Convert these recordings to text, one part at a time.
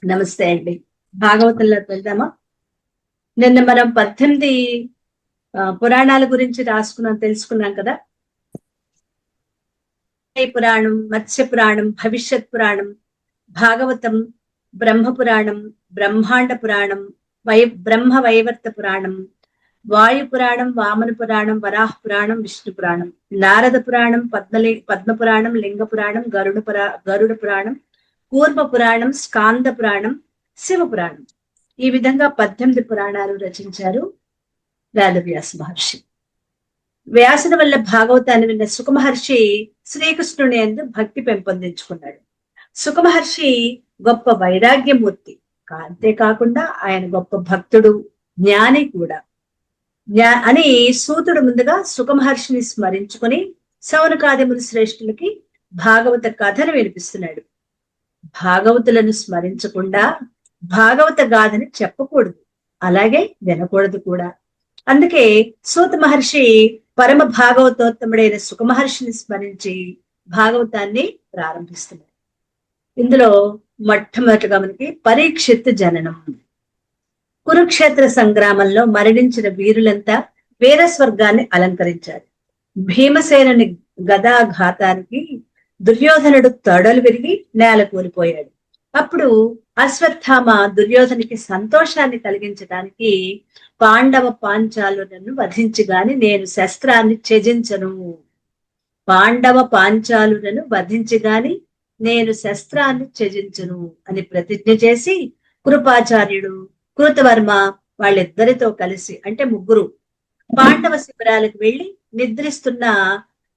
నమస్తే అండి. భాగవతంలోకి వెళ్దామా? నిన్న మనం 18 పురాణాల గురించి తెలుసుకున్నాం కదా. పురాణం, మత్స్య పురాణం, భవిష్యత్ పురాణం, భాగవతం, బ్రహ్మ పురాణం, బ్రహ్మాండ పురాణం, బ్రహ్మ వైవర్త పురాణం, వాయు పురాణం, వామన పురాణం, వరాహ పురాణం, విష్ణు పురాణం, నారద పురాణం, పద్మ పురాణం, లింగ పురాణం, గరుడ పురాణం, కూర్మ పురాణం, స్కాంద పురాణం, శివ పురాణం. ఈ విధంగా 18 పురాణాలు రచించారు వేదవ్యాస మహర్షి. వ్యాసుని వల్ల భాగవతాన్ని విన్న సుఖమహర్షి శ్రీకృష్ణుని యందు భక్తి పెంపొందించుకున్నాడు. సుఖమహర్షి గొప్ప వైరాగ్యమూర్తి, అంతేకాకుండా ఆయన గొప్ప భక్తుడు, జ్ఞాని కూడా అని సూతుడు ముందుగా సుఖమహర్షిని స్మరించుకుని సౌనకాదిముని శ్రేష్ఠులకి భాగవత కథను వినిపిస్తున్నాడు. భాగవతులను స్మరించకుండా భాగవత గాథని చెప్పకూడదు, అలాగే వినకూడదు కూడా. అందుకే సూత మహర్షి పరమ భాగవతోత్తముడైన సుఖమహర్షిని స్మరించి భాగవతాన్ని ప్రారంభిస్తున్నారు. ఇందులో మొట్టమొదటిగా మనకి పరీక్షిత్ జననం. కురుక్షేత్ర సంగ్రామంలో మరణించిన వీరులంతా వీరస్వర్గాన్ని అలంకరించారు. భీమసేనుని గదాఘాతానికి దుర్యోధనుడు తొడలు విరిగి నేల కూలిపోయాడు. అప్పుడు అశ్వత్థామ దుర్యోధనికి సంతోషాన్ని కలిగించడానికి పాండవ పాంచాలులను వధించి గాని నేను శస్త్రాన్ని త్యజించను, పాండవ పాంచాలులను వధించి గాని నేను శస్త్రాన్ని త్యజించను అని ప్రతిజ్ఞ చేసి కృపాచార్యుడు, కృతవర్మ వాళ్ళిద్దరితో కలిసి, అంటే ముగ్గురు, పాండవ శిబిరాలకు వెళ్లి నిద్రిస్తున్న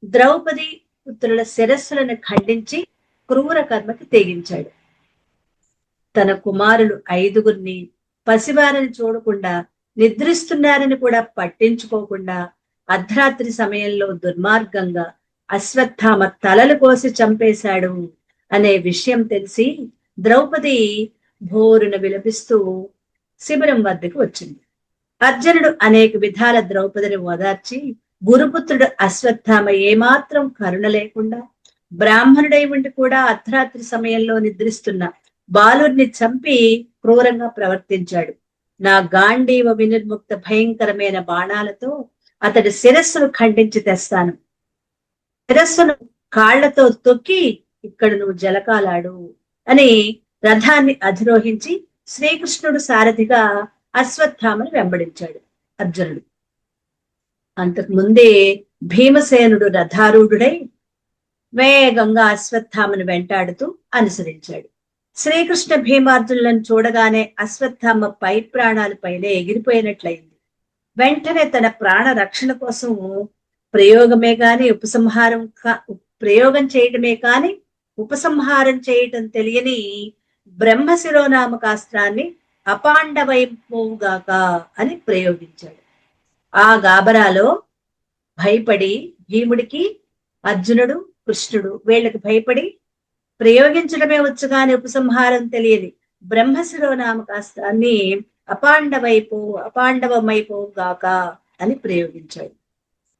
ద్రౌపది పుత్రుల శిరస్సులను ఖండించి క్రూర కర్మకి తెగించాడు. తన కుమారులు 5గురిని పసివారని చూడకుండా, నిద్రిస్తున్నారని కూడా పట్టించుకోకుండా అర్ధరాత్రి సమయంలో దుర్మార్గంగా అశ్వత్థామ తలలు కోసి చంపేశాడు అనే విషయం తెలిసి ద్రౌపది భోరున విలపిస్తూ శిబిరం వద్దకు వచ్చింది. అర్జునుడు అనేక విధాల ద్రౌపదిని ఓదార్చి, గురుపుత్రుడు అశ్వత్థామ ఏమాత్రం కరుణ లేకుండా బ్రాహ్మణుడై ఉండి కూడా అర్ధరాత్రి సమయంలో నిద్రిస్తున్న బాలుర్ని చంపి క్రూరంగా ప్రవర్తించాడు. నా గాంధీవ వినిర్ముక్త భయంకరమైన బాణాలతో అతడి శిరస్సును ఖండించి తెస్తాను. శిరస్సును కాళ్లతో తొక్కి ఇక్కడ నువ్వు జలకాలాడు అని రథాన్ని అధిరోహించి శ్రీకృష్ణుడు సారథిగా అశ్వత్థామను వెంబడించాడు అర్జునుడు. అంతకు ముందే భీమసేనుడు రథారూఢుడై వేగంగా అశ్వత్థామను వెంటాడుతూ అనుసరించాడు. శ్రీకృష్ణ భీమార్జునులను చూడగానే అశ్వత్థామ పై ప్రాణాలు పైనే ఎగిరిపోయినట్లయింది. వెంటనే తన ప్రాణ రక్షణ కోసం ప్రయోగం చేయడమే కాని ఉపసంహారం చేయటం తెలియని బ్రహ్మశిరోనామకాస్త్రాన్ని అపాండవైపోగాక అని ప్రయోగించాడు. ఆ గాబరాలో భయపడి భీముడికి అర్జునుడు, కృష్ణుడు వీళ్ళకి భయపడి ప్రయోగించడమే వచ్చుగాని ఉపసంహారం తెలియని బ్రహ్మశిరోనామకాస్త్రాన్ని అపాండవమైపోగాక అని ప్రయోగించాడు.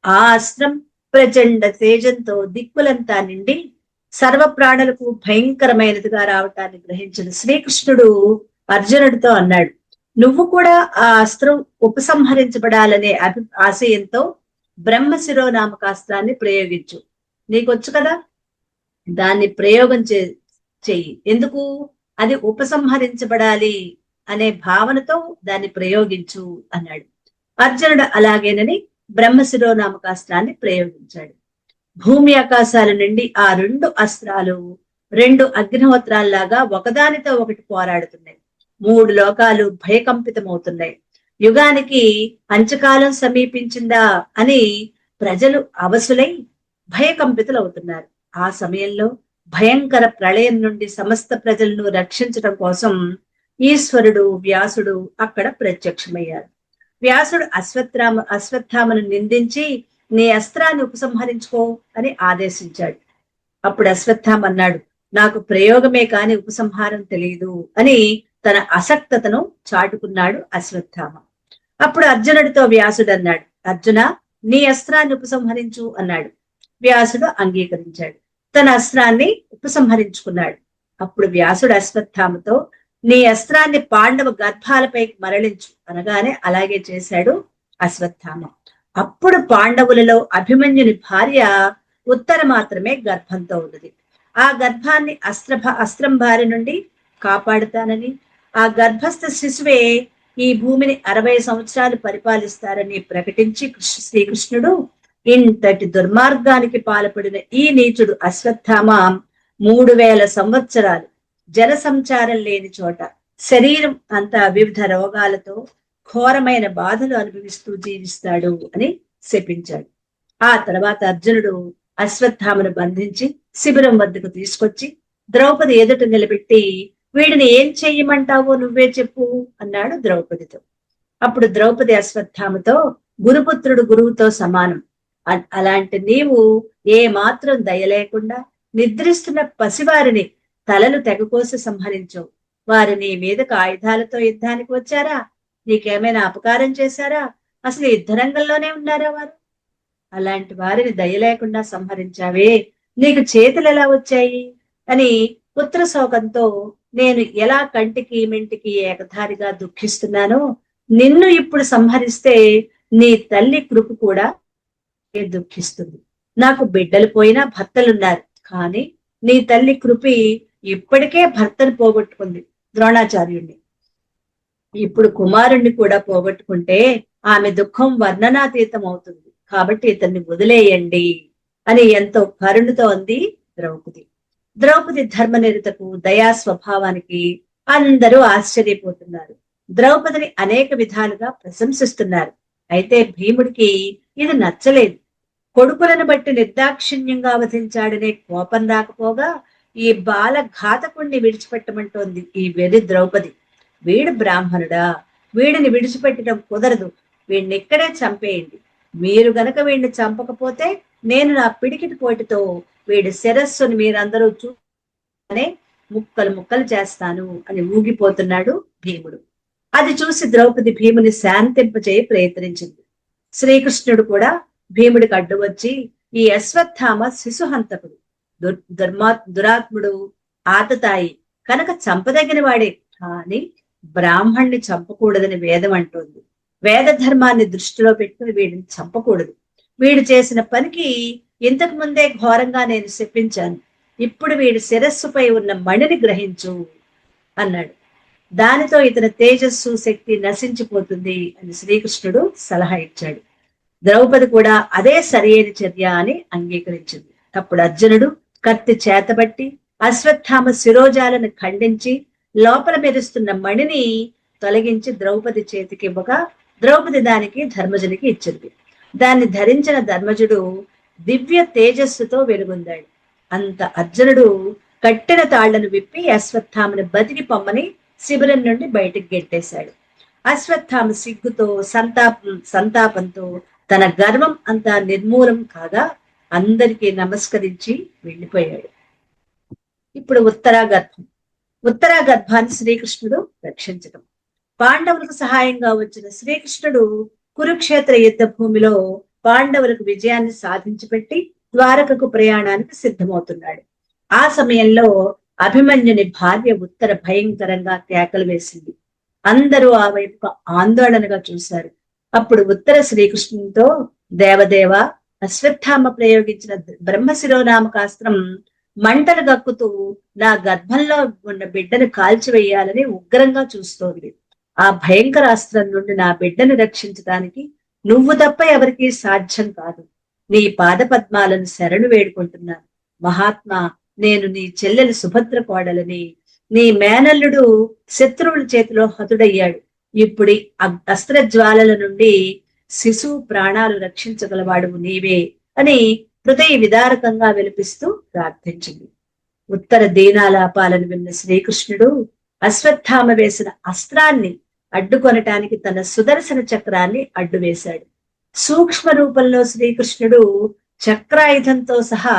ఆ అస్త్రం ప్రచండ తేజంతో దిక్కులంతా నిండి సర్వ ప్రాణులకు భయంకరమైనదిగా రావటాన్ని గ్రహించిన శ్రీకృష్ణుడు అర్జునుడితో అన్నాడు, నువ్వు కూడా ఆ అస్త్రం ఉపసంహరించబడాలనే ఆశయంతో బ్రహ్మశిరోనామకాస్త్రాన్ని ప్రయోగించు. నీకొచ్చు కదా, దాన్ని ప్రయోగం చెయ్యి. ఎందుకు? అది ఉపసంహరించబడాలి అనే భావనతో దాన్ని ప్రయోగించు అన్నాడు. అర్జునుడు అలాగేనని బ్రహ్మశిరోనామకాస్త్రాన్ని ప్రయోగించాడు. భూమి ఆకాశాల నుండి ఆ 2 అస్త్రాలు 2 అగ్నిహోత్రాల్లాగా ఒకదానితో ఒకటి పోరాడుతున్నాయి. 3 లోకాలు భయకంపితమవుతున్నాయి. యుగానికి అంచకాలం సమీపించిందా అని ప్రజలు అవసులై భయకంపితులవుతున్నారు. ఆ సమయంలో భయంకర ప్రళయం నుండి సమస్త ప్రజలను రక్షించడం కోసం ఈశ్వరుడు వ్యాసుడు అక్కడ ప్రత్యక్షమయ్యారు. వ్యాసుడు అశ్వత్థామను నిందించి నీ అస్త్రాన్ని ఉపసంహరించుకో అని ఆదేశించాడు. అప్పుడు అశ్వత్థామ అన్నాడు, నాకు ప్రయోగమే కాని ఉపసంహారం తెలియదు అని తన అసక్తతను చాటుకున్నాడు అశ్వత్థామ. అప్పుడు అర్జునుడితో వ్యాసుడు అన్నాడు, అర్జున నీ అస్త్రాన్ని ఉపసంహరించు అన్నాడు. వ్యాసుడు అంగీకరించాడు. తన అస్త్రాన్ని ఉపసంహరించుకున్నాడు. అప్పుడు వ్యాసుడు అశ్వత్థామతో, నీ అస్త్రాన్ని పాండవ గర్భాలపై మరలించు అనగానే అలాగే చేశాడు అశ్వత్థామ. అప్పుడు పాండవులలో అభిమన్యుని భార్య ఉత్తర మాత్రమే గర్భంతో ఉన్నది. ఆ గర్భాన్ని అస్త్రం బారి నుండి కాపాడుతానని, ఆ గర్భస్థ శిశువే ఈ భూమిని 60 సంవత్సరాలు పరిపాలిస్తారని ప్రకటించి శ్రీకృష్ణుడు ఇంతటి దుర్మార్గానికి పాల్పడిన ఈ నీచుడు అశ్వత్థామ 3000 సంవత్సరాలు జనసంచారం లేని చోట శరీరం అంతా వివిధ రోగాలతో ఘోరమైన బాధలు అనుభవిస్తూ జీవిస్తాడు అని శపించాడు. ఆ తర్వాత అర్జునుడు అశ్వత్థామను బంధించి శిబిరం వద్దకు తీసుకొచ్చి ద్రౌపది ఎదుట నిలబెట్టి, వీడిని ఏం చెయ్యమంటావో నువ్వే చెప్పు అన్నాడు ద్రౌపదితో. అప్పుడు ద్రౌపది అశ్వత్థామతో, గురుపుత్రుడు గురువుతో సమానం, అలాంటి నీవు ఏ మాత్రం దయలేకుండా నిద్రిస్తున్న పసివారిని తలలు తెగకోసి సంహరించవు. వారు నీ మీదకు ఆయుధాలతో యుద్ధానికి వచ్చారా? నీకేమైనా అపకారం చేశారా? అసలు యుద్ధరంగంలోనే ఉన్నారా వారు? అలాంటి వారిని దయలేకుండా సంహరించావే, నీకు చేతులు ఎలా వచ్చాయి అని పుత్ర శోకంతో నేను ఎలా కంటికి మెంటికి ఏకధారిగా దుఃఖిస్తున్నానో, నిన్ను ఇప్పుడు సంహరిస్తే నీ తల్లి కృప కూడా దుఃఖిస్తుంది. నాకు బిడ్డలు పోయినా భర్తలున్నారు, కానీ నీ తల్లి కృపి ఇప్పటికే భర్తను పోగొట్టుకుంది, ద్రోణాచార్యుణ్ణి. ఇప్పుడు కుమారుణ్ణి కూడా పోగొట్టుకుంటే ఆమె దుఃఖం వర్ణనాతీతం అవుతుంది. కాబట్టి ఇతన్ని వదిలేయండి అని ఎంతో కరుణతో అంది ద్రౌపది. ద్రౌపది ధర్మనిరతకు, దయా స్వభావానికి అందరూ ఆశ్చర్యపోతున్నారు. ద్రౌపదిని అనేక విధాలుగా ప్రశంసిస్తున్నారు. అయితే భీముడికి ఇది నచ్చలేదు. కొడుకులను బట్టి నిర్దాక్షిణ్యంగా వధించాడనే కోపం రాకపోగా ఈ బాల ఘాతకుణ్ణి విడిచిపెట్టమంటోంది ఈ వెర్రి ద్రౌపది. వీడు బ్రాహ్మణుడా, వీడిని విడిచిపెట్టడం కుదరదు, వీడిని ఇక్కడే చంపేయండి. మీరు గనక వీడిని చంపకపోతే నేను నా పిడికిటి పోటుతో వీడి శిరస్సుని మీరందరూ చూనే ముక్కలు ముక్కలు చేస్తాను అని ఊగిపోతున్నాడు భీముడు. అది చూసి ద్రౌపది భీముని శాంతింపచేయ ప్రయత్నించింది. శ్రీకృష్ణుడు కూడా భీముడికి అడ్డు వచ్చి, ఈ అశ్వత్థామ శిశుహంతకుడు, దురాత్ముడు, ఆతతాయి కనుక చంపదగిన వాడే, కానీ బ్రాహ్మణ్ణి చంపకూడదని వేదం అంటోంది. వేద ధర్మాన్ని దృష్టిలో పెట్టుకుని వీడిని చంపకూడదు. వీడు చేసిన పనికి ఇంతకు ముందే ఘోరంగా నేను శపించాను. ఇప్పుడు వీడి శిరస్సుపై ఉన్న మణిని గ్రహించు అన్నాడు. దానితో ఇతని తేజస్సు, శక్తి నశించిపోతుంది అని శ్రీకృష్ణుడు సలహా ఇచ్చాడు. ద్రౌపది కూడా అదే సరియైన చర్య అని అంగీకరించింది. అప్పుడు అర్జునుడు కత్తి చేతబట్టి అశ్వత్థామ శిరోజాలను ఖండించి లోపల మెరుస్తున్న మణిని తొలగించి ద్రౌపది చేతికి ఇవ్వగా ద్రౌపది దానికి ధర్మజునికి ఇచ్చింది. దాన్ని ధరించిన ధర్మజుడు దివ్య తేజస్సుతో వెలుగొందాడు. అంత అర్జునుడు కట్టిన తాళ్లను విప్పి అశ్వత్థామను బతికి పొమ్మని శిబిరం నుండి బయటికి గెట్టేశాడు. అశ్వత్థామ సిగ్గుతో సంతాపంతో తన గర్వం అంతా నిర్మూలం కాగా అందరికీ నమస్కరించి వెళ్ళిపోయాడు. ఇప్పుడు ఉత్తరాగర్భాన్ని శ్రీకృష్ణుడు రక్షించటం. పాండవులకు సహాయంగా వచ్చిన శ్రీకృష్ణుడు కురుక్షేత్ర యుద్ధ భూమిలో పాండవులకు విజయాన్ని సాధించి పెట్టి ద్వారకకు ప్రయాణానికి సిద్ధమవుతున్నాడు. ఆ సమయంలో అభిమన్యుని భార్య ఉత్తర భయంకరంగా కేకలు వేసింది. అందరూ ఆ వైపు ఆందోళనగా చూశారు. అప్పుడు ఉత్తర శ్రీకృష్ణునితో, దేవదేవ, అశ్వత్థామ ప్రయోగించిన బ్రహ్మశిరోనామకాస్త్రం మంటలు గక్కుతూ నా గర్భంలో ఉన్న బిడ్డను కాల్చివేయాలని ఉగ్రంగా చూస్తోంది. ఆ భయంకర అస్త్రం నుండి నా బిడ్డను రక్షించడానికి నువ్వు తప్ప ఎవరికీ సాధ్యం కాదు. నీ పాద పద్మాలను శరణు వేడుకుంటున్నాను. మహాత్మా, నేను నీ చెల్లెలు సుభద్ర కోడలని. నీ మేనల్లుడు శత్రువుల చేతిలో హతుడయ్యాడు. ఇప్పుడు అస్త్రజ్వాలల నుండి శిశువు ప్రాణాలు రక్షించగలవాడు నీవే అని హృదయ విదారకంగా విలపిస్తూ ప్రార్థించింది. ఉత్తర దీనాలాపాలను విన్న శ్రీకృష్ణుడు అశ్వత్థామ వేసిన అస్త్రాన్ని అడ్డుకొనటానికి తన సుదర్శన చక్రాన్ని అడ్డువేశాడు. సూక్ష్మ రూపంలో శ్రీకృష్ణుడు చక్రాయుధంతో సహా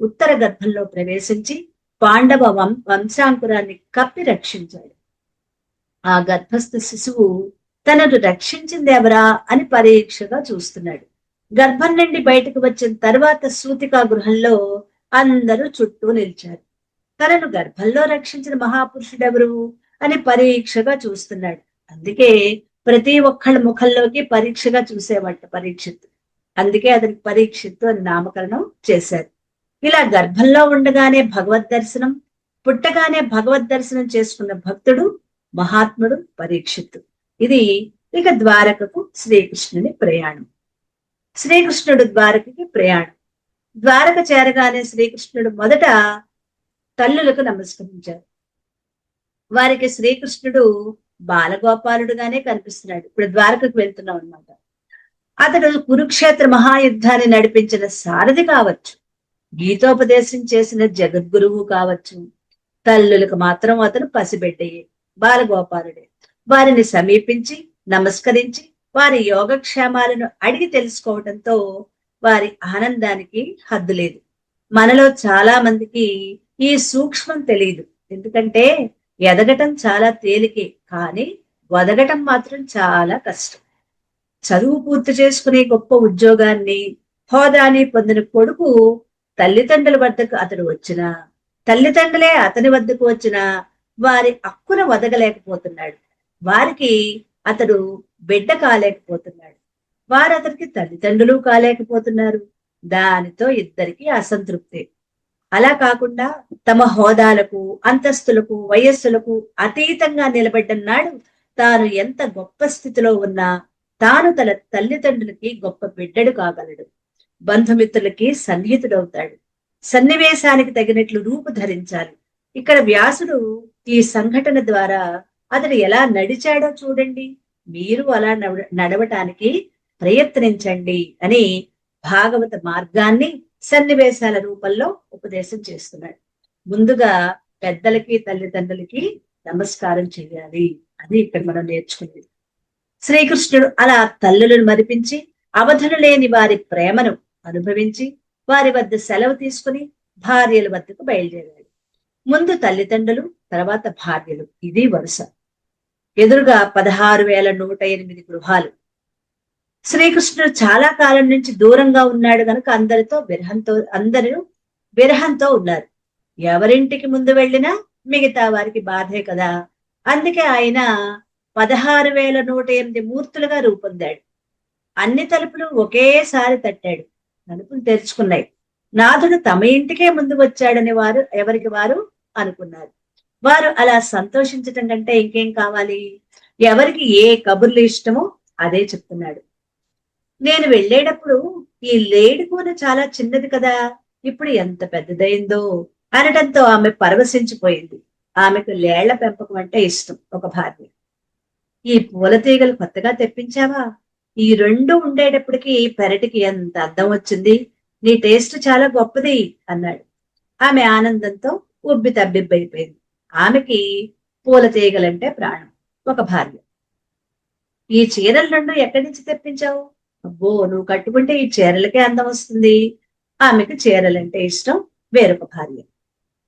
ఉత్తర గర్భంలో ప్రవేశించి పాండవ వంశాంకురాన్ని కప్పి రక్షించాడు. ఆ గర్భస్థ శిశువు తనను రక్షించింది ఎవరా అని పరీక్షగా చూస్తున్నాడు. గర్భం నుండి బయటకు వచ్చిన తర్వాత సూతికా గృహంలో అందరూ చుట్టూ నిలిచారు. తనను గర్భంలో రక్షించిన మహాపురుషుడెవరు అని పరీక్షగా చూస్తున్నాడు. అందుకే ప్రతి ఒక్కళ్ళ ముఖంలోకి పరీక్షగా చూసేవాట పరీక్షిత్. అందుకే అతనికి పరీక్షిత్తు అని నామకరణం చేశారు. ఇలా గర్భంలో ఉండగానే భగవద్ దర్శనం, పుట్టగానే భగవద్ దర్శనం చేసుకున్న భక్తుడు మహాత్ముడు పరీక్షిత్తు. ఇది ఇక ద్వారకకు శ్రీకృష్ణుని ప్రయాణం. శ్రీకృష్ణుడు ద్వారకకి ప్రయాణం. ద్వారక చేరగానే శ్రీకృష్ణుడు మొదట తల్లులకు నమస్కరించారు. వారికి శ్రీకృష్ణుడు బాలగోపాలుడుగానే కనిపిస్తున్నాడు. ఇప్పుడు ద్వారకకు వెళ్తున్నాం అనమాట. అతడు కురుక్షేత్ర మహాయుద్ధాన్ని నడిపించిన సారథి కావచ్చు, గీతోపదేశం చేసిన జగద్గురువు కావచ్చు. తల్లులకు మాత్రం అతను పసిబిడ్డయే, బాలగోపాలుడే. వారిని సమీపించి నమస్కరించి వారి యోగక్షేమాలను అడిగి తెలుసుకోవడంతో వారి ఆనందానికి హద్దు లేదు. మనలో చాలా మందికి ఈ సూక్ష్మం తెలియదు. ఎందుకంటే ఎదగటం చాలా తేలికే, కానీ వదగటం మాత్రం చాలా కష్టం. చదువు పూర్తి చేసుకునే గొప్ప ఉద్యోగాన్ని, హోదాని పొందిన కొడుకు తల్లిదండ్రుల వద్దకు అతడు వచ్చినా, తల్లిదండ్రులే అతని వద్దకు వచ్చినా వారి హక్కును వదగలేకపోతున్నాడు. వారికి అతడు బిడ్డ కాలేకపోతున్నాడు. వారు అతనికి తల్లిదండ్రులు కాలేకపోతున్నారు. దానితో ఇద్దరికి అసంతృప్తి. అలా కాకుండా తమ హోదాలకు, అంతస్తులకు, వయస్సులకు అతీతంగా నిలబడ్డన్నాడు తాను ఎంత గొప్ప స్థితిలో ఉన్నా తాను తన తల్లిదండ్రులకి గొప్ప బిడ్డడు కాగలడు. బంధుమిత్రులకి సన్నిహితుడవుతాడు. సన్నివేశానికి తగినట్లు రూపు ధరించాలి. ఇక్కడ వ్యాసుడు ఈ సంఘటన ద్వారా అతడు ఎలా నడిచాడో చూడండి, మీరు అలా నడవటానికి ప్రయత్నించండి అని భాగవత మార్గాన్ని సన్నివేశాల రూపంలో ఉపదేశం చేస్తున్నాడు. ముందుగా పెద్దలకి తల్లిదండ్రులకి నమస్కారం చేయాలి అని ఇక్కడ మనం నేర్చుకునేది. శ్రీకృష్ణుడు అలా తల్లులను మరిపించి అవధులు లేని వారి ప్రేమను అనుభవించి వారి వద్ద సెలవు తీసుకుని భార్యల వద్దకు బయలుదేరాడు. ముందు తల్లిదండ్రులు, తర్వాత భార్యలు, ఇది వరుస. ఎదురుగా 16,108 గృహాలు. శ్రీకృష్ణుడు చాలా కాలం నుంచి దూరంగా ఉన్నాడు గనుక అందరూ విరహంతో ఉన్నారు. ఎవరింటికి ముందు వెళ్ళినా మిగతా వారికి బాధే కదా. అందుకే ఆయన 16,108 మూర్తులుగా రూపొందాడు. అన్ని తలుపులు ఒకేసారి తట్టాడు. తలుపులు తెరుచుకున్నాయి. నాథుడు తమ ఇంటికే ముందు వచ్చాడని వారు ఎవరికి వారు అనుకున్నారు. వారు అలా సంతోషించటం కంటే ఇంకేం కావాలి? ఎవరికి ఏ కబుర్లు ఇష్టమో అదే చెప్తున్నాడు. నేను వెళ్ళేటప్పుడు ఈ లేడి కూన చాలా చిన్నది కదా, ఇప్పుడు ఎంత పెద్దదైందో అనటంతో ఆమె పరవశించిపోయింది. ఆమెకు లేళ్ల పెంపకం అంటే ఇష్టం. ఒక భార్య, ఈ పూల తీగలు కొత్తగా తెప్పించావా? ఈ రెండు ఉండేటప్పటికి పెరటికి ఎంత అందం వచ్చింది, నీ టేస్ట్ చాలా గొప్పది అన్నాడు. ఆమె ఆనందంతో ఉబ్బి తబ్బిబ్బైపోయింది. ఆమెకి పూల తీగలంటే ప్రాణం. ఒక భార్య, ఈ చీరలు రెండు ఎక్కడి నుంచి తెప్పించావు? అబ్బో, నువ్వు కట్టుకుంటే ఈ చీరలకే అందం వస్తుంది. ఆమెకు చీరలంటే ఇష్టం. వేరొక భార్య,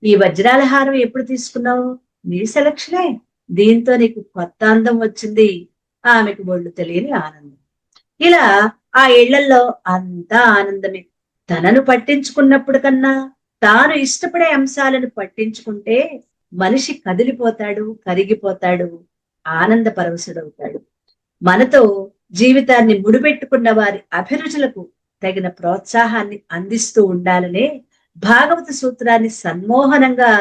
ఈ వజ్రాల హారం ఎప్పుడు తీసుకున్నావు? నీ సెలక్షనే, దీంతో నీకు కొత్త అందం వచ్చింది. ఆమెకు ఒళ్ళు తెలియని ఆనందం. ఇలా ఆ ఇళ్లలో అంతా ఆనందమే. తనను పట్టించుకున్నప్పుడు కన్నా తాను ఇష్టపడే అంశాలను పట్టించుకుంటే మనిషి కదిలిపోతాడు, కరిగిపోతాడు, ఆనంద పరవశుడవుతాడు. మనతో జీవితాన్ని ముడిపెట్టుకున్న వారి అభిరుచులకు తగిన ప్రోత్సాహాన్ని అందిస్తూ ఉండాలనే భాగవత సూత్రాన్ని సన్మోహనంగా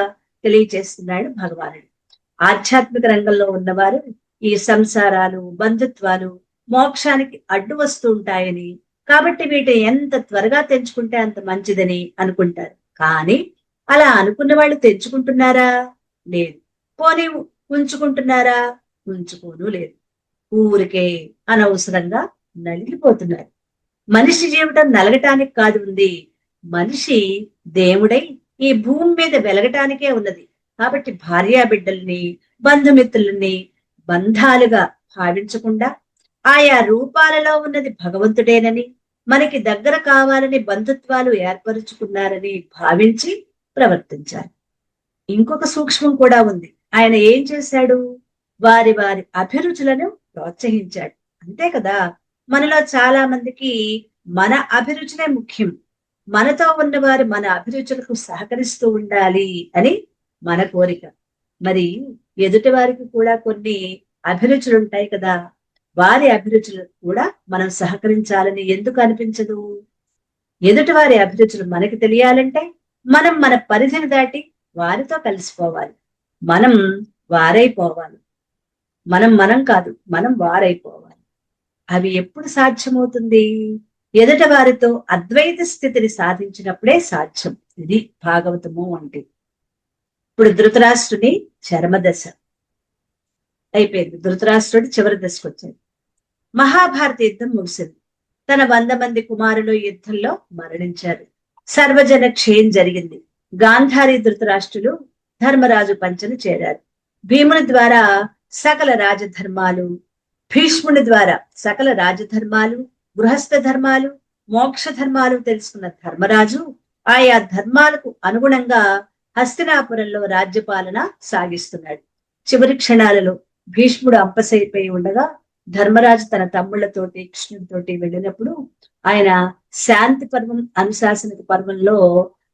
తెలియచేస్తున్నాడు భగవానుడు. ఆధ్యాత్మిక రంగంలో ఉన్నవారు ఈ సంసారాలు, బంధుత్వాలు మోక్షానికి అడ్డు వస్తూ ఉంటాయని, కాబట్టి వీటిని ఎంత త్వరగా తెంచుకుంటే అంత మంచిదని అనుకుంటారు. కానీ అలా అనుకున్న వాళ్ళు తెంచుకుంటున్నారా? లేదు. పోనీ ఉంచుకుంటున్నారా? ఉంచుకోను లేదు. ఊరికే అనవసరంగా నలిగిపోతున్నారు. మనిషి జీవితం నలగటానికి కాదు ఉంది. మనిషి దేవుడై ఈ భూమి మీద వెలగటానికే ఉన్నది. కాబట్టి భార్యాబిడ్డల్ని, బంధుమిత్రుల్ని బంధాలుగా భావించకుండా ఆయా రూపాలలో ఉన్నది భగవంతుడేనని, మనకి దగ్గర కావాలని బంధుత్వాలు ఏర్పరుచుకున్నారని భావించి ప్రవర్తించాలి. ఇంకొక సూక్ష్మం కూడా ఉంది. ఆయన ఏం చేశాడు? వారి వారి అభిరుచులను ప్రోత్సహించాడు. అంతే కదా. మనలో చాలా మందికి మన అభిరుచులే ముఖ్యం. మనతో ఉన్నవారు మన అభిరుచులకు సహకరిస్తూ ఉండాలి అని మన కోరిక. మరి ఎదుటి వారికి కూడా కొన్ని అభిరుచులు ఉంటాయి కదా, వారి అభిరుచులు కూడా మనం సహకరించాలని ఎందుకు అనిపించదు? ఎదుటి వారి అభిరుచులు మనకి తెలియాలంటే మనం మన పరిధిని దాటి వారితో కలిసిపోవాలి. మనం వారైపోవాలి. మనం కాదు, మనం వారైపోవాలి. అవి ఎప్పుడు సాధ్యమవుతుంది? ఎదుట వారితో అద్వైత స్థితిని సాధించినప్పుడే సాధ్యం. ఇది భాగవతము అంటే. ఇప్పుడు ధృతరాష్ట్రుని చరమదశ అయిపోయింది. ధృతరాష్ట్రుడు చివరి దశకు వచ్చాడు. మహాభారత యుద్ధం ముగిసింది. తన 100 మంది కుమారులు యుద్ధంలో మరణించారు. సర్వజన క్షయం జరిగింది. గాంధారి ధృతరాష్ట్రులు ధర్మరాజు పంచను చేరారు. భీముని ద్వారా సకల రాజధర్మాలు, భీష్ముని ద్వారా సకల రాజధర్మాలు, గృహస్థ ధర్మాలు, మోక్ష ధర్మాలు తెలుసుకున్న ధర్మరాజు ఆయా ధర్మాలకు అనుగుణంగా హస్తినాపురంలో రాజ్యపాలన సాగిస్తున్నాడు. చివరి క్షణాలలో భీష్ముడు అంపసైపోయి ఉండగా ధర్మరాజు తన తమ్ముళ్లతోటి కృష్ణుడితోటి వెళ్ళినప్పుడు ఆయన శాంతి పర్వం, అనుశాసన పర్వంలో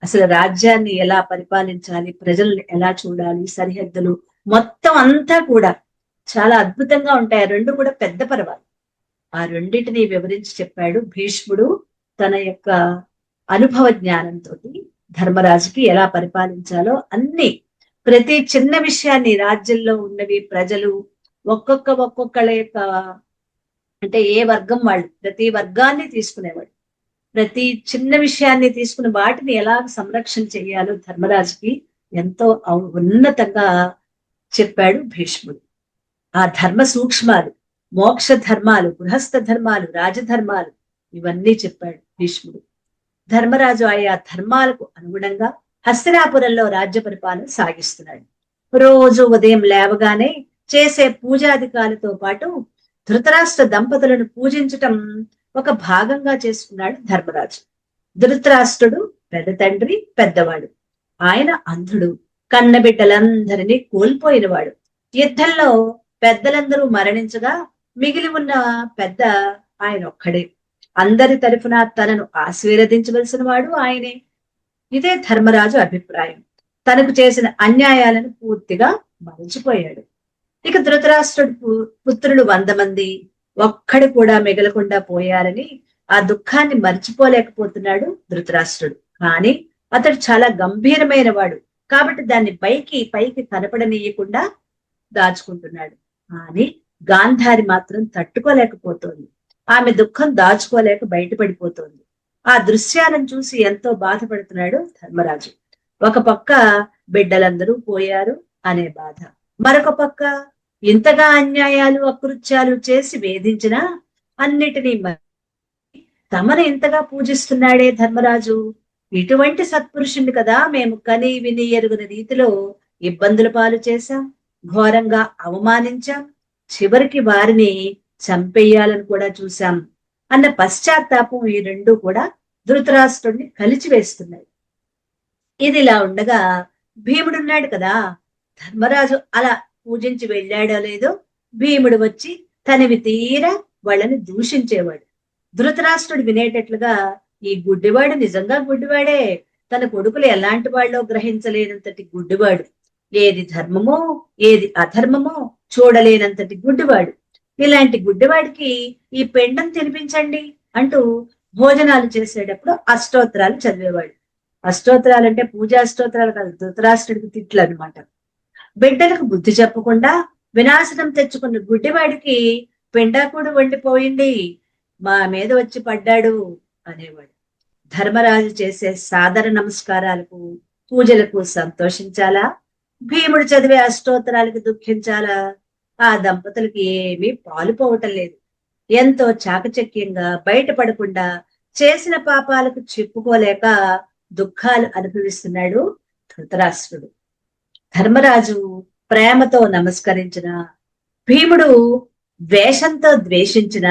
అసలు రాజ్యాన్ని ఎలా పరిపాలించాలి, ప్రజల్ని ఎలా చూడాలి, సరిహద్దులు మొత్తం అంతా కూడా చాలా అద్భుతంగా ఉంటాయి. ఆ రెండు కూడా పెద్ద పర్వాలు. ఆ రెండింటిని వివరించి చెప్పాడు భీష్ముడు తన యొక్క అనుభవ జ్ఞానంతో ధర్మరాజుకి ఎలా పరిపాలించాలో అన్ని, ప్రతి చిన్న విషయాన్ని, రాజ్యంలో ఉన్నవి ప్రజలు ఒక్కొక్కళ్ళ యొక్క అంటే ఏ వర్గం వాళ్ళు, ప్రతి వర్గాన్ని తీసుకునేవాడు. ప్రతి చిన్న విషయాన్ని తీసుకుని వాటిని ఎలా సంరక్షణ చేయాలో ధర్మరాజుకి ఎంతో ఉన్నతంగా చెప్పాడు భీష్ముడు. ఆ ధర్మ సూక్ష్మాలు, మోక్ష ధర్మాలు, గృహస్థ ధర్మాలు, రాజధర్మాలు ఇవన్నీ చెప్పాడు భీష్ముడు. ధర్మరాజు ఆయా ధర్మాలకు అనుగుణంగా హస్తినాపురంలో రాజ్య పరిపాలన సాగిస్తున్నాడు. రోజు ఉదయం లేవగానే చేసే పూజాధికాలతో పాటు ధృతరాష్ట్ర దంపతులను పూజించటం ఒక భాగంగా చేసుకున్నాడు ధర్మరాజు. ధృతరాష్ట్రుడు పెద్ద తండ్రి, పెద్దవాడు. ఆయన అంధుడు, కన్నబిడ్డలందరినీ కోల్పోయినవాడు. యుద్ధంలో పెద్దలందరూ మరణించగా మిగిలి ఉన్న పెద్ద ఆయన ఒక్కడే. అందరి తరఫున తనను ఆశీర్వదించవలసిన వాడు ఆయనే. ఇదే ధర్మరాజు అభిప్రాయం. తనకు చేసిన అన్యాయాలను పూర్తిగా మరచిపోయాడు. ఇక ధృతరాష్ట్రుడు పుత్రులు 100 మంది ఒక్కడు కూడా మిగలకుండా పోయారని ఆ దుఃఖాన్ని మర్చిపోలేకపోతున్నాడు ధృతరాష్ట్రుడు. కానీ అతడు చాలా గంభీరమైన వాడు కాబట్టి దాన్ని పైకి కనపడనీయకుండా దాచుకుంటున్నాడు. కానీ గాంధారి మాత్రం తట్టుకోలేకపోతోంది. ఆమె దుఃఖం దాచుకోలేక బయటపడిపోతోంది. ఆ దృశ్యాలను చూసి ఎంతో బాధపడుతున్నాడు ధర్మరాజు. ఒక పక్క బిడ్డలందరూ పోయారు అనే బాధ, మరొక పక్క ఇంతగా అన్యాయాలు, అకృత్యాలు చేసి వేధించినా అన్నిటినీ తమను ఇంతగా పూజిస్తున్నాడే ధర్మరాజు. ఇటువంటి సత్పురుషుణ్ణి కదా మేము కని విని ఎరుగని రీతిలో ఇబ్బందుల పాలు చేశాం, ఘోరంగా అవమానించాం, చివరికి వారిని చంపేయాలని కూడా చూశాం అన్న పశ్చాత్తాపం ఈ రెండు కూడా ధృతరాష్ట్రుడిని కలిచివేస్తున్నాయి. ఇది ఇలా ఉండగా భీముడున్నాడు కదా, ధర్మరాజు అలా పూజించి వెళ్ళాడో లేదో భీముడు వచ్చి తనవి తీరా వాళ్ళని దూషించేవాడు. ధృతరాష్ట్రుడు వినేటట్లుగా ఈ గుడ్డివాడు నిజంగా గుడ్డివాడే, తన కొడుకులు ఎలాంటి వాళ్ళో గ్రహించలేనంతటి గుడ్డివాడు, ఏది ధర్మమో ఏది అధర్మమో చూడలేనంతటి గుడ్డివాడు. ఇలాంటి గుడ్డివాడికి ఈ పెండం తినిపించండి అంటూ భోజనాలు చేసేటప్పుడు అష్టోత్తరాలు చదివేవాడు. అష్టోత్తరాలు అంటే పూజా స్తోత్రాలు కాదు, ధృతరాష్ట్రుడికి తిట్లు అనమాట. బిడ్డలకు బుద్ధి చెప్పకుండా వినాశనం తెచ్చుకున్న గుడ్డివాడికి పిండాకుడు వండిపోయింది, మా మీద వచ్చి పడ్డాడు అనేవాడు. ధర్మరాజు చేసే సాదర నమస్కారాలకు, పూజలకు సంతోషించాలా, భీముడు చదివే అష్టోత్తరాలకు దుఃఖించాలా? ఆ దంపతులకి ఏమీ పాలుపోవటం లేదు. ఎంతో చాకచక్యంగా బయటపడకుండా చేసిన పాపాలకు చెప్పుకోలేక దుఃఖాలు అనుభవిస్తున్నాడు ధృతరాష్ట్రుడు. ధర్మరాజు ప్రేమతో నమస్కరించిన, భీముడు ద్వేషంతో ద్వేషించిన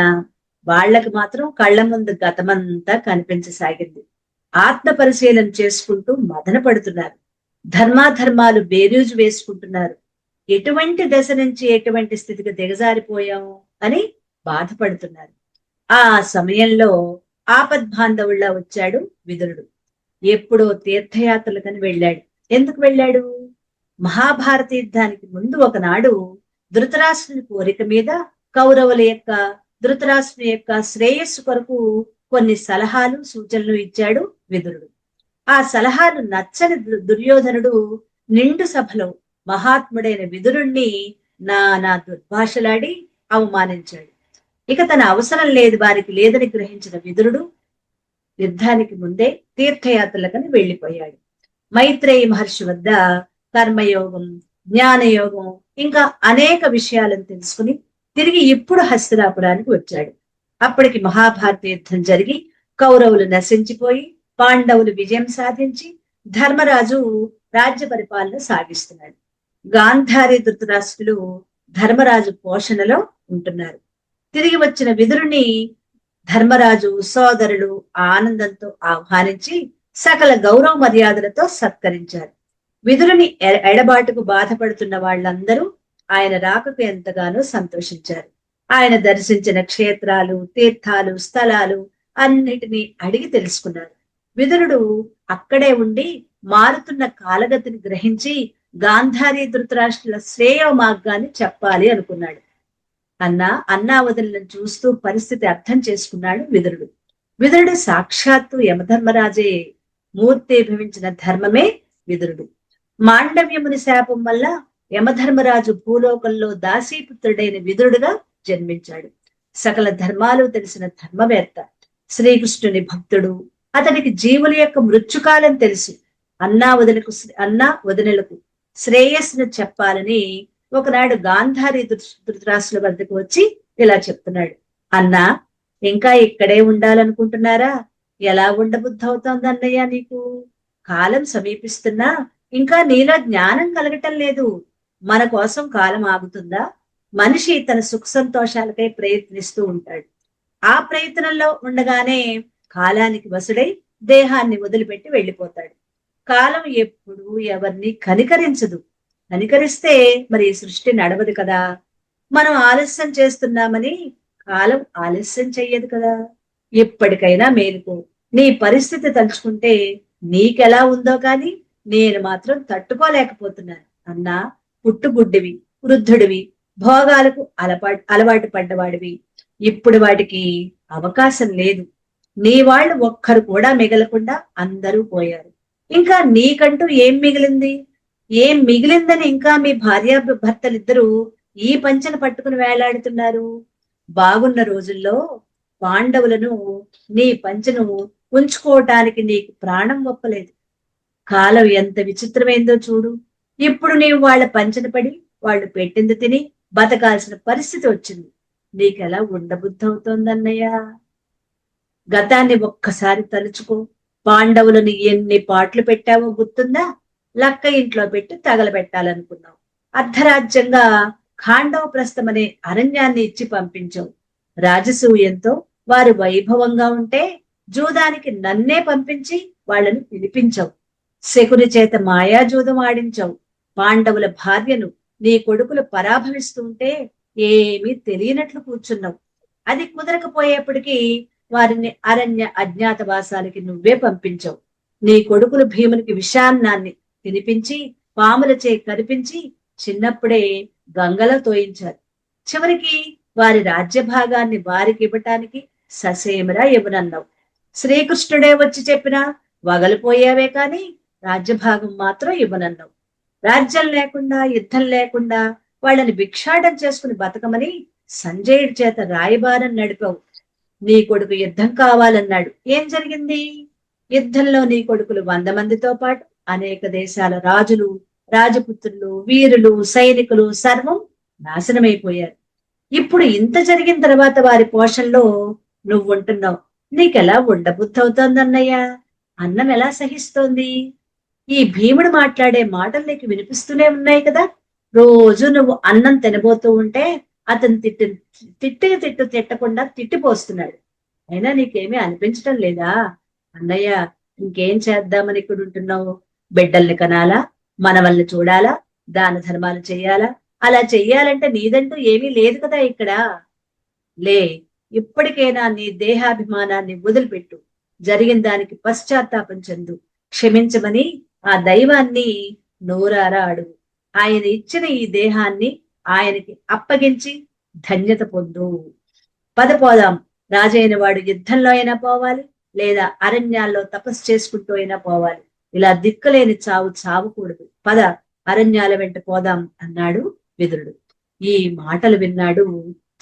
వాళ్లకు మాత్రం కళ్ళ ముందు గతమంతా కనిపించసాగింది. ఆత్మ పరిశీలన చేసుకుంటూ మదన పడుతున్నారు. ధర్మాధర్మాలు బేరీజు వేసుకుంటున్నారు. ఎటువంటి దశ నుంచి ఎటువంటి స్థితికి దిగజారిపోయాం అని బాధపడుతున్నారు. ఆ సమయంలో ఆపద్బాంధవుళ్ళ వచ్చాడు విదురుడు. ఎప్పుడో తీర్థయాత్రలకని వెళ్ళాడు. ఎందుకు వెళ్ళాడు? మహాభారత యుద్ధానికి ముందు ఒకనాడు ధృతరాష్ట్రుని కోరిక మీద కౌరవుల యొక్క ధృతరాష్ట్రుని యొక్క శ్రేయస్సు కొరకు కొన్ని సలహాలు సూచనలు ఇచ్చాడు విదురుడు. ఆ సలహాలు నచ్చని దుర్యోధనుడు నిండు సభలో మహాత్ముడైన విదురుణ్ణి నానా దుర్భాషలాడి అవమానించాడు. ఇక తన అవసరం లేదు వారికి లేదని గ్రహించిన విదురుడు యుద్ధానికి ముందే తీర్థయాత్రలకని వెళ్లిపోయాడు. మైత్రేయి మహర్షి వద్ద కర్మయోగం, జ్ఞానయోగం ఇంకా అనేక విషయాలను తెలుసుకుని తిరిగి ఇప్పుడు హస్తినాపురానికి వచ్చాడు. అప్పటికి మహాభారత యుద్ధం జరిగి కౌరవులు నశించిపోయి పాండవులు విజయం సాధించి ధర్మరాజు రాజ్య పరిపాలన సాగిస్తున్నాడు. గాంధారి ధృతరాష్ట్రులు ధర్మరాజు పోషణలో ఉంటున్నారు. తిరిగి వచ్చిన విదురుని ధర్మరాజు సోదరులు ఆనందంతో ఆహ్వానించి సకల గౌరవ మర్యాదలతో సత్కరించారు. విదురుని ఎడబాటుకు బాధపడుతున్న వాళ్ళందరూ ఆయన రాకకు ఎంతగానో సంతోషించారు. ఆయన దర్శించిన క్షేత్రాలు, తీర్థాలు, స్థలాలు అన్నిటినీ అడిగి తెలుసుకున్నారు. విదురుడు అక్కడే ఉండి మారుతున్న కాలగతిని గ్రహించి గాంధారి ధృతరాష్ట్రుల శ్రేయో మార్గాన్ని చెప్పాలి అనుకున్నాడు. అన్నావదులను చూస్తూ పరిస్థితి అర్థం చేసుకున్నాడు విదురుడు. విదురుడు సాక్షాత్తు యమధర్మరాజే మూర్తి భవించిన ధర్మమే విదురుడు. మాండవ్యముని శాపం వల్ల యమధర్మరాజు భూలోకంలో దాసీపుత్రుడైన విదురుడుగా జన్మించాడు. సకల ధర్మాలు తెలిసిన ధర్మవేత్త, శ్రీకృష్ణుని భక్తుడు. అతనికి జీవుల యొక్క మృత్యుకాలం తెలుసు. అన్నా వదినలకు శ్రేయస్సును చెప్పాలని ఒకనాడు గాంధారి ధృతరాష్ట్రుల వద్దకు వచ్చి ఇలా చెప్తున్నాడు. అన్నా, ఇంకా ఇక్కడే ఉండాలనుకుంటున్నారా? ఎలా ఉండబుద్ధి అవుతోంది అన్నయ్య నీకు? కాలం సమీపిస్తున్నా ఇంకా నీలో జ్ఞానం కలగటం లేదు. మన కోసం కాలం ఆగుతుందా? మనిషి తన సుఖ సంతోషాలకై ప్రయత్నిస్తూ ఉంటాడు. ఆ ప్రయత్నంలో ఉండగానే కాలానికి వసుడై దేహాన్ని వదిలిపెట్టి వెళ్ళిపోతాడు. కాలం ఎప్పుడు ఎవరిని కనికరించదు. కనికరిస్తే మరి ఈ సృష్టి నడవదు కదా. మనం ఆలస్యం చేస్తున్నామని కాలం ఆలస్యం చెయ్యదు కదా. ఎప్పటికైనా మేలుకో. నీ పరిస్థితి తలుచుకుంటే నీకెలా ఉందో కాని నేను మాత్రం తట్టుకోలేకపోతున్నాను. అన్నా, పుట్టుగుడ్డివి, వృద్ధుడివి, భోగాలకు అలవాటు పడ్డవాడివి. ఇప్పుడు వాటికి అవకాశం లేదు. నీ వాళ్ళు ఒక్కరు కూడా మిగలకుండా అందరూ పోయారు. ఇంకా నీకంటూ ఏం మిగిలింది? ఏం మిగిలిందని ఇంకా మీ భార్యాభర్తలిద్దరూ ఈ పంచెను పట్టుకుని వేలాడుతున్నారు. బాగున్న రోజుల్లో పాండవులను నీ పంచెను ఉంచుకోవటానికి నీకు ప్రాణం ఒప్పలేదు. కాలం ఎంత విచిత్రమైందో చూడు. ఇప్పుడు నీవు వాళ్ళ పంచెన పడి వాళ్ళు పెట్టింది తిని బతకాల్సిన పరిస్థితి వచ్చింది. నీకెలా ఉండబుద్ధి అవుతోందన్నయ్య? గతాన్ని ఒక్కసారి తలుచుకో. పాండవులను ఎన్ని పాటలు పెట్టావో గుర్తుందా? లక్క ఇంట్లో పెట్టి తగలబెట్టాలనుకున్నావు. అర్ధరాజ్యంగా ఖాండవ ప్రస్థం అనే అరణ్యాన్ని ఇచ్చి పంపించావు. రాజసూయంతో వారు వైభవంగా ఉంటే జూదానికి నన్నే పంపించి వాళ్ళని పిలిపించావు. శకుని చేత మాయాజూదం ఆడించావు. పాండవుల భార్యను నీ కొడుకులు పరాభవిస్తుంటే ఏమీ తెలియనట్లు కూర్చున్నావు. అది కుదరకపోయేప్పటికీ వారిని అరణ్య అజ్ఞాతవాసాలకి నువ్వే పంపించావు. నీ కొడుకులు భీమునికి విషాన్నాన్ని తినిపించి పాములచే కనిపించి చిన్నప్పుడే గంగలో తోయించారు. చివరికి వారి రాజ్యభాగాన్ని వారికి ఇవ్వటానికి ససేమిరా ఇవ్వనన్నావు. శ్రీకృష్ణుడే వచ్చి చెప్పినా వగలిపోయావే కాని రాజ్యభాగం మాత్రం ఇవ్వనన్నావు. రాజ్యం లేకుండా, యుద్ధం లేకుండా వాళ్ళని భిక్షాటం చేసుకుని బతకమని సంజయుడి చేత రాయబారం నడిపావు. నీ కొడుకు యుద్ధం కావాలన్నాడు. ఏం జరిగింది? యుద్ధంలో నీ కొడుకులు 100 మందితో పాటు అనేక దేశాల రాజులు, రాజపుత్రులు, వీరులు, సైనికులు సర్వం నాశనమైపోయారు. ఇప్పుడు ఇంత జరిగిన తర్వాత వారి పోషణలో నువ్వుంటున్నావు. నీకెలా ఉండబుద్ధి అవుతోందన్నయ్యా? అన్నం ఎలా సహిస్తోంది? ఈ భీముడు మాట్లాడే మాటలు నీకు వినిపిస్తూనే ఉన్నాయి కదా. రోజు నువ్వు అన్నం తినబోతూ ఉంటే అతను తిట్టకుండా తిట్టిపోస్తున్నాడు. అయినా నీకేమీ అనిపించటం లేదా? అన్నయ్య, ఇంకేం చేద్దామని ఇక్కడ ఉంటున్నావు? బిడ్డల్ని కనాలా? మనవల్ని చూడాలా? దాన ధర్మాలు చెయ్యాలా? అలా చెయ్యాలంటే నీదంటూ ఏమీ లేదు కదా ఇక్కడ. లే, ఇప్పటికైనా నీ దేహాభిమానాన్ని వదిలిపెట్టు. జరిగిన దానికి పశ్చాత్తాపం చెందు. క్షమించమని ఆ దైవాన్ని నోరారా అడుగు. ఆయన ఇచ్చిన ఈ దేహాన్ని ఆయనకి అప్పగించి ధన్యత పొందు. పద పోదాం. రాజైన వాడు యుద్ధంలో అయినా పోవాలి, లేదా అరణ్యాల్లో తపస్సు చేసుకుంటూ అయినా పోవాలి. ఇలా దిక్కులేని చావు చావకూడదు. పద, అరణ్యాల వెంట పోదాం అన్నాడు విదురుడు. ఈ మాటలు విన్నాడు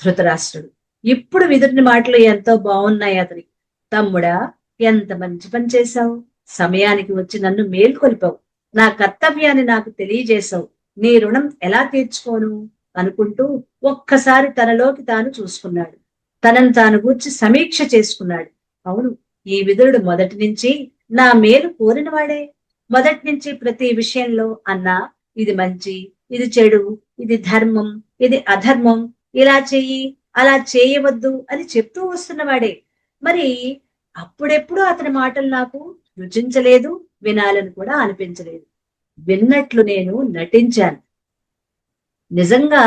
ధృతరాష్ట్రుడు. ఇప్పుడు విదురుని మాటలు ఎంతో బాగున్నాయి అతనికి. తమ్ముడా, ఎంత మంచి పని చేశావు. సమయానికి వచ్చి నన్ను మేల్కొల్పావు. నా కర్తవ్యాన్ని నాకు తెలియజేశావు. నీ రుణం ఎలా తీర్చుకోను అనుకుంటూ ఒక్కసారి తనలోకి తాను చూసుకున్నాడు. తనను తాను గూర్చి సమీక్ష చేసుకున్నాడు. అవును, ఈ విదురుడు మొదటి నుంచి నా మేలు కోరినవాడే. మొదటి నుంచి ప్రతి విషయంలో అన్నా, ఇది మంచి, ఇది చెడు, ఇది ధర్మం, ఇది అధర్మం, ఇలా చెయ్యి, అలా చేయవద్దు అని చెప్తూ వస్తున్నవాడే. మరి అప్పుడెప్పుడు అతని మాటలు నాకు రుచించలేదు, వినాలని కూడా అనిపించలేదు. విన్నట్లు నేను నటించాను. నిజంగా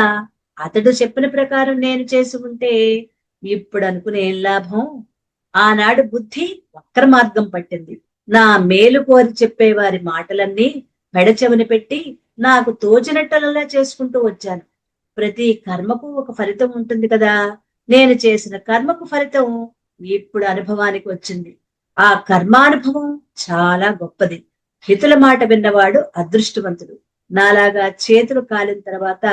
అతడు చెప్పిన ప్రకారం నేను చేసి ఉంటే ఇప్పుడు అనుకునే ఏం లాభం? ఆనాడు బుద్ధి వక్ర మార్గం పట్టింది. నా మేలు కోరి చెప్పేవారి మాటలన్నీ పెడచెవిన పెట్టి నాకు తోచినట్టలా చేసుకుంటూ వచ్చాను. ప్రతి కర్మకు ఒక ఫలితం ఉంటుంది కదా. నేను చేసిన కర్మకు ఫలితం ఇప్పుడు అనుభవానికి వచ్చింది. ఆ కర్మానుభవం చాలా గొప్పది. హితుల మాట విన్నవాడు అదృష్టవంతుడు. నాలాగా చేతులు కాలిన తర్వాత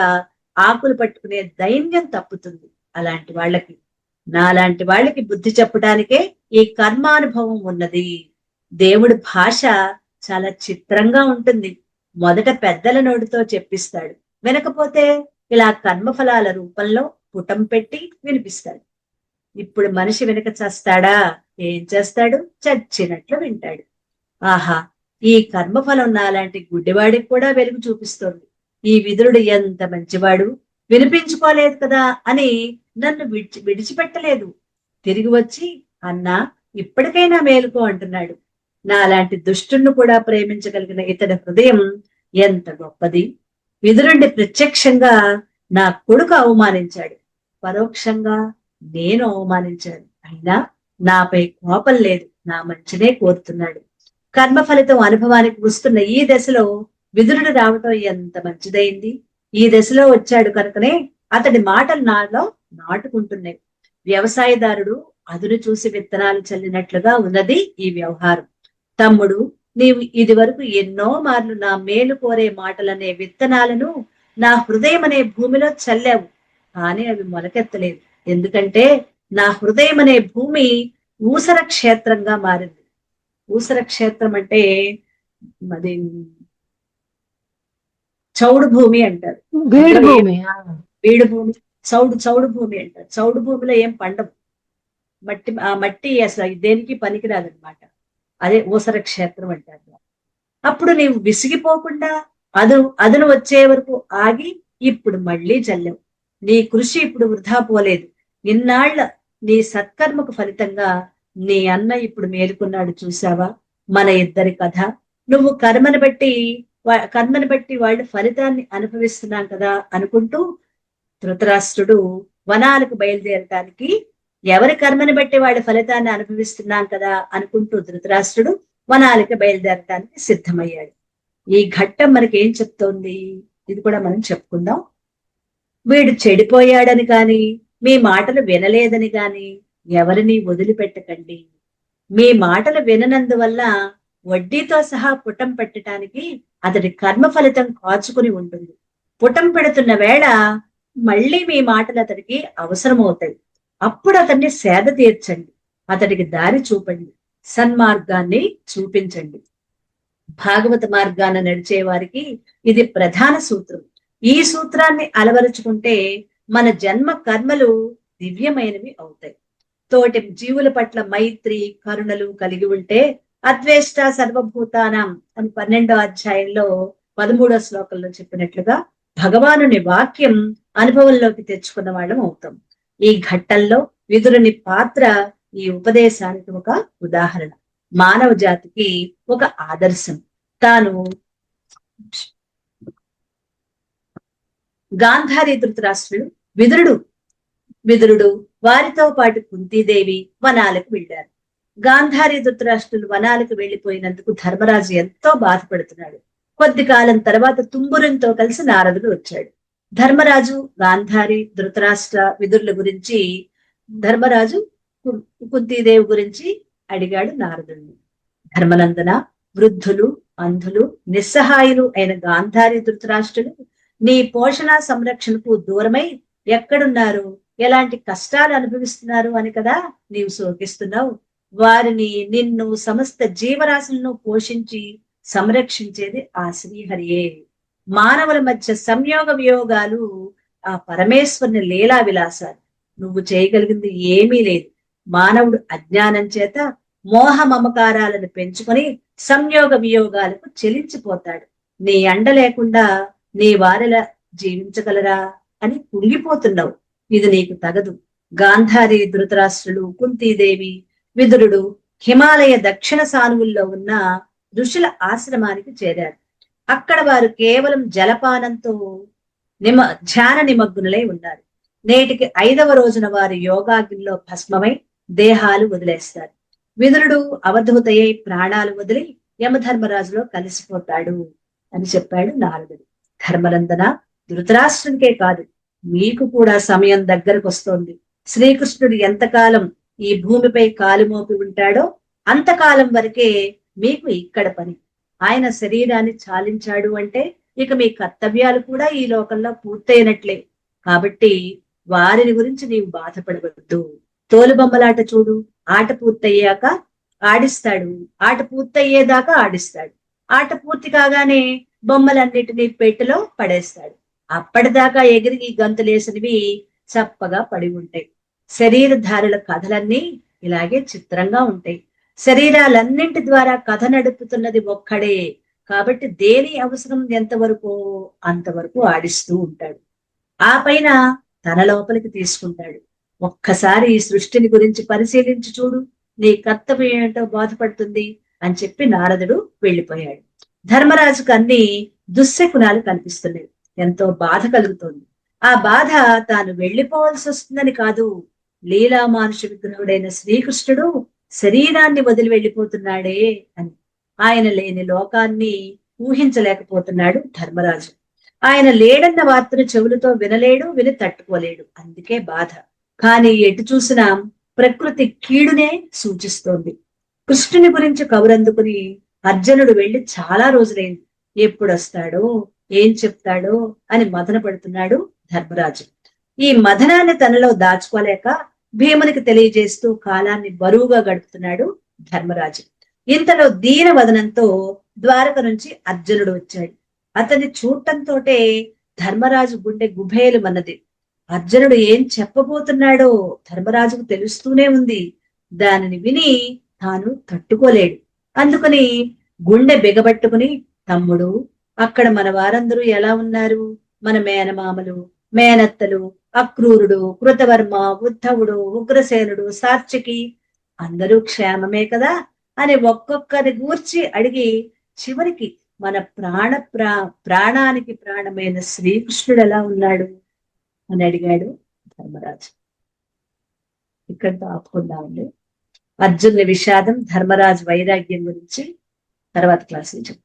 ఆకులు పట్టుకునే దైన్యం తప్పుతుంది అలాంటి వాళ్ళకి. నాలాంటి వాళ్ళకి బుద్ధి చెప్పడానికే ఈ కర్మానుభవం ఉన్నది. దేవుడి భాష చాలా చిత్రంగా ఉంటుంది. మొదట పెద్దల నోటితో చెప్పిస్తాడు, వినకపోతే ఇలా కర్మఫలాల రూపంలో పుటం పెట్టి వినిపిస్తాడు. ఇప్పుడు మనిషి వెనక చేస్తాడా? ఏం చేస్తాడు? చచ్చినట్లు వింటాడు. ఆహా, ఈ కర్మఫలం నాలాంటి గుడ్డివాడికి కూడా వెలుగు చూపిస్తోంది. ఈ విదురుడు ఎంత మంచివాడు, వినిపించుకోలేదు కదా అని నన్ను విడిచిపెట్టలేదు. తిరిగి వచ్చి, అన్నా, ఇప్పటికైనా మేలుకో అంటున్నాడు. నాలాంటి దుష్టుణ్ణి కూడా ప్రేమించగలిగిన ఇతడి హృదయం ఎంత గొప్పది. విదురుణ్ణి ప్రత్యక్షంగా నా కొడుకు అవమానించాడు, పరోక్షంగా నేను అవమానించాను. అయినా నాపై కోపం లేదు, నా మంచినే కోరుతున్నాడు. కర్మ ఫలితం అనుభవానికి వస్తున్న ఈ దశలో విదురుడు రావటం ఎంత మంచిదైంది. ఈ దశలో వచ్చాడు కనుకనే అతడి మాటలు నాలో నాటుకుంటున్నాయి. వ్యవసాయదారుడు అదును చూసి విత్తనాలు చల్లినట్లుగా ఉన్నది ఈ వ్యవహారం. తమ్ముడు, నీవు ఇది వరకు ఎన్నో మార్లు నా మేలు కోరే మాటలనే విత్తనాలను నా హృదయం అనే భూమిలో చల్లావు. కానీ అవి మొలకెత్తలేదు. ఎందుకంటే నా హృదయం అనే భూమి ఊసర క్షేత్రంగా మారింది. ఊసర క్షేత్రం అంటే అది చౌడు భూమి అంటారు. బీడు భూమి, చౌడు భూమి అంటారు. చౌడు భూమిలో ఏం పండవు. ఆ మట్టి అసలు దేనికి పనికిరాదనమాట. అదే ఊసర క్షేత్రం అంటారు. అప్పుడు నీవు విసిగిపోకుండా అదును వచ్చే వరకు ఆగి ఇప్పుడు మళ్ళీ చల్లావు. నీ కృషి ఇప్పుడు వృధా పోలేదు. ఇన్నాళ్ల నీ సత్కర్మకు ఫలితంగా నీ అన్న ఇప్పుడు మేలుకున్నాడు. చూసావా మన ఇద్దరి కథ. నువ్వు కర్మను బట్టి వాళ్ళు ఫలితాన్ని అనుభవిస్తున్నాం కదా అనుకుంటూ ధృతరాష్ట్రుడు వనాలకు బయలుదేరటానికి, ఎవరి కర్మని బట్టి వాడి ఫలితాన్ని అనుభవిస్తున్నాం కదా అనుకుంటూ ధృతరాష్ట్రుడు వనాలకు బయలుదేరటానికి సిద్ధమయ్యాడు. ఈ ఘట్టం మనకి ఏం చెప్తోంది? ఇది కూడా మనం చెప్పుకుందాం. వీడు చెడిపోయాడని కాని, మీ మాటలు వినలేదని కాని ఎవరిని వదిలిపెట్టకండి. మీ మాటలు విననందువల్ల వడ్డీతో సహా పుటం పెట్టడానికి అతడి కర్మ ఫలితం కాచుకుని ఉంటుంది. పుటం పెడుతున్న వేళ మళ్ళీ మీ మాటలు అతడికి అవసరమవుతాయి. అప్పుడు అతన్ని సేద తీర్చండి, అతడికి దారి చూపండి, సన్మార్గాన్ని చూపించండి. భాగవత మార్గాన నడిచే వారికి ఇది ప్రధాన సూత్రం. ఈ సూత్రాన్ని అలవరుచుకుంటే మన జన్మ కర్మలు దివ్యమైనవి అవుతాయి. తోటి జీవుల పట్ల మైత్రి, కరుణలు కలిగి ఉంటే అద్వేష్ట సర్వభూతానం అని 12వ అధ్యాయంలో 13వ శ్లోకంలో చెప్పినట్లుగా భగవానుని వాక్యం అనుభవంలోకి తెచ్చుకున్న వాళ్ళం అవుతాం. ఈ ఘట్టంలో విదురుని పాత్ర ఈ ఉపదేశానికి ఒక ఉదాహరణ, మానవ జాతికి ఒక ఆదర్శం. తాను గాంధారి ధృతరాష్ట్రుడు, విదురుడు వారితో పాటు కుంతీదేవి వనాలకు వెళ్ళారు. గాంధారి ధృతరాష్ట్రులు వనాలకు వెళ్లిపోయినందుకు ధర్మరాజు ఎంతో బాధపడుతున్నాడు. కొద్ది కాలం తర్వాత తుంబురంతో కలిసి నారదుడు వచ్చాడు. ధర్మరాజు, గాంధారి, ధృతరాష్ట్ర, విదురుల గురించి ధర్మరాజు కుంతీదేవి గురించి అడిగాడు నారదుడిని. ధర్మనందన, వృద్ధులు, అంధులు, నిస్సహాయులు అయిన గాంధారి, ధృతరాష్ట్రులు నీ పోషణ సంరక్షణకు దూరమై ఎక్కడున్నారు, ఎలాంటి కష్టాలు అనుభవిస్తున్నారు అని కదా నీవు శోకిస్తున్నావు. వారిని, నిన్ను, సమస్త జీవరాశులను పోషించి సంరక్షించేది ఆ శ్రీహరియే. మానవుల మధ్య సంయోగ వియోగాలు ఆ పరమేశ్వరుని లీలా విలాసాలు. నువ్వు చేయగలిగింది ఏమీ లేదు. మానవుడు అజ్ఞానం చేత మోహ మమకారాలను పెంచుకొని సంయోగ వియోగాలకు చెలించిపోతాడు. నీ అండ లేకుండా నీ వారిలా జీవించగలరా అని కుంగిపోతున్నావు. ఇది నీకు తగదు. గాంధారి, ధృతరాష్ట్రులు, కుంతీదేవి, విదురుడు హిమాలయ దక్షిణ సానువుల్లో ఉన్న ఋషుల ఆశ్రమానికి చేరారు. అక్కడ వారు కేవలం జలపానంతో ధ్యాన నిమగ్నులై ఉన్నారు. నేటికి 5వ రోజున వారు యోగాగ్నిలో భస్మమై దేహాలు వదిలేస్తారు. విదురుడు అవధూతయ్యై ప్రాణాలు వదిలి యమధర్మరాజులో కలిసిపోతాడు అని చెప్పాడు నారదుడు. ధర్మనందన, ధృతరాష్ట్రునికే కాదు, మీకు కూడా సమయం దగ్గరకు వస్తోంది. శ్రీకృష్ణుడు ఎంతకాలం ఈ భూమిపై కాలు మోపి ఉంటాడో అంతకాలం వరకే మీకు ఇక్కడ పని. ఆయన శరీరాన్ని చాలించాడు అంటే ఇక మీ కర్తవ్యాలు కూడా ఈ లోకంలో పూర్తయినట్లే. కాబట్టి వారిని గురించి నీవు బాధపడవద్దు. తోలుబొమ్మలాట చూడు, ఆట పూర్తయ్యాక ఆడిస్తాడు, ఆట పూర్తయ్యేదాకా ఆడిస్తాడు. ఆట పూర్తి కాగానే బొమ్మలన్నిటినీ పెట్టెలో పడేస్తాడు. అప్పటిదాకా ఎగిరి గంతులేసినవి చప్పగా పడి ఉంటాయి. శరీరధారుల కథలన్నీ ఇలాగే చిత్రంగా ఉంటాయి. శరీరాలన్నింటి ద్వారా కథ నడుపుతున్నది ఒక్కడే. కాబట్టి దేని అవసరం ఎంతవరకు అంతవరకు ఆడిస్తూ ఉంటాడు. ఆ పైన తన లోపలికి తీసుకుంటాడు. ఒక్కసారి ఈ సృష్టిని గురించి పరిశీలించి చూడు, నీ కర్తవ్యం ఏంటో బాధపడుతుంది అని చెప్పి నారదుడు వెళ్ళిపోయాడు. ధర్మరాజుకు అన్ని దుశ్శకునాలు కనిపిస్తున్నాయి. ఎంతో బాధ కలుగుతోంది. ఆ బాధ తాను వెళ్ళిపోవాల్సి వస్తుందని కాదు, లీలా మానుష విగ్రహుడైన శ్రీకృష్ణుడు శరీరాన్ని వదిలి వెళ్ళిపోతున్నాడే అని. ఆయన లేని లోకాన్ని ఊహించలేకపోతున్నాడు ధర్మరాజు. ఆయన లేడన్న వార్తను చెవులతో వినలేడు, విని తట్టుకోలేడు. అందుకే బాధ. కానీ ఎటు చూసినా ప్రకృతి కీడునే సూచిస్తోంది. కృష్ణుని గురించి కబురందుకుని అర్జునుడు వెళ్లి చాలా రోజులైంది. ఎప్పుడొస్తాడో, ఏం చెప్తాడో అని మదన పడుతున్నాడు ధర్మరాజు. ఈ మదనాన్ని తనలో దాచుకోలేక భీమునికి తెలియజేస్తూ కాలాన్ని బరువుగా గడుపుతున్నాడు ధర్మరాజు. ఇంతలో దీన వదనంతో ద్వారక నుంచి అర్జునుడు వచ్చాడు. అతన్ని చూడటంతోటే ధర్మరాజు గుండె గుబేలు మన్నది. అర్జునుడు ఏం చెప్పబోతున్నాడో ధర్మరాజుకు తెలుస్తూనే ఉంది. దానిని విని తాను తట్టుకోలేడు. అందుకని గుండె బిగబట్టుకుని, తమ్ముడు, అక్కడ మన వారందరూ ఎలా ఉన్నారు? మన మేనమామలు, మేనత్తలు, అక్రూరుడు, కృతవర్మ, ఉద్ధవుడు, ఉగ్రసేనుడు, సాత్యకి అందరూ క్షేమమే కదా అని ఒక్కొక్కరి గూర్చి అడిగి చివరికి మన ప్రాణానికి ప్రాణమైన శ్రీకృష్ణుడు ఎలా ఉన్నాడు అని అడిగాడు ధర్మరాజు. ఇక్కడితో ఆపుకుందామండి. అర్జునుని విషాదం, ధర్మరాజు వైరాగ్యం గురించి తర్వాత క్లాసులో చెప్తాను.